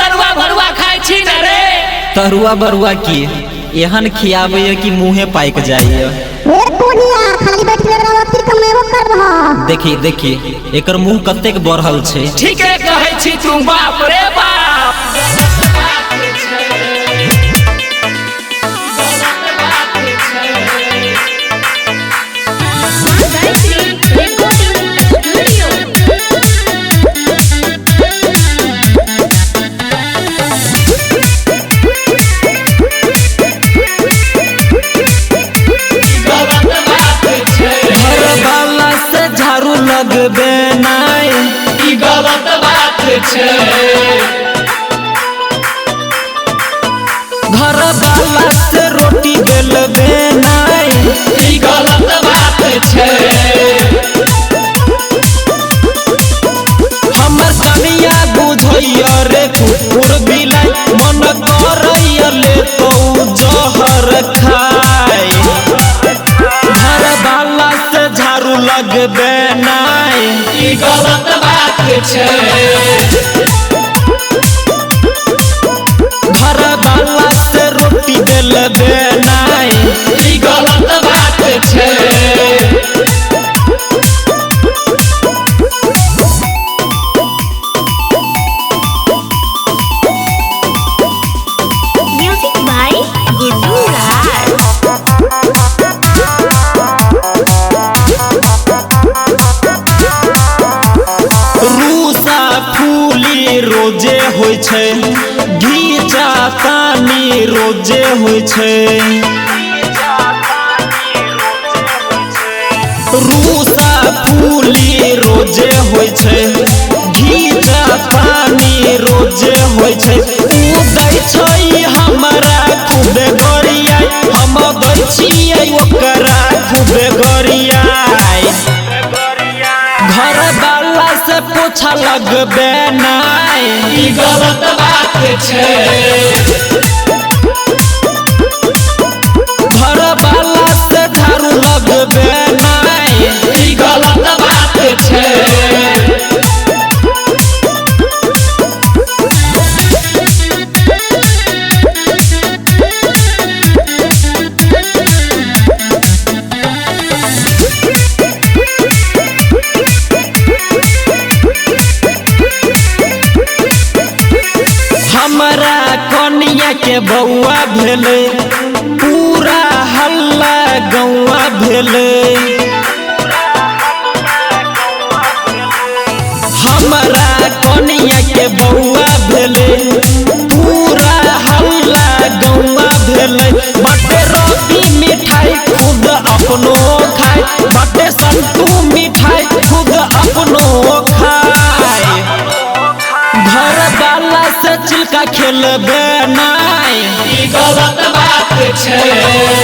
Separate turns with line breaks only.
तरुआ भरुआ खाई छी न रे।
तरुआ बरुआ की एहन खियाबे कि मुँहे पाइक जाइए। देखी देखी एकर मुँह कतेक बढ़ल छे।
ठीके कहै छी तू, बाप रे बाप।
झाड़ू लगबे नाय
ई गलत बात छे।
घर वाला से रोटी बेलबे नाय
ई गलत बात छे।
हमर कनिया बुझैया रे कुकुर बिलाई मन करैया ले तो जहर खाई। घर वाला से झाड़ू लगबे नाय
ई गलत बात छे।
घर वाला से रोटी बेलबे नाय
ई गलत बात छे।
Music by Guddu Raj.
RUSA फूली रोजे होय छे, घीचा तानी रोजे होय छे। रूसा फूली रोजे होय छे, घीचा तानी रोजे होय छे। उ दै छै हमरा खूबे गरिया, हम दै छियै ओकरा खूबे गरिया। घर वाला से पोछा लगबे नाय
ई गलत बात छे।
घर वाला से झाड़ू लगबे नाय
ई गलत बात छे।
हमरा कनिया के बउआ भेले, पूरा हल्ला गौआ भेले। हमरा कनिया के बउआ भेले, पूरा हल्ला गौआ भेले। बटे रवि मिठाई खुद अपनो खाए, बटे संतू मिठाई खुद अपनो खाए। घर वाला से चिल्का खेलबे नाय
ई गलत बात छे।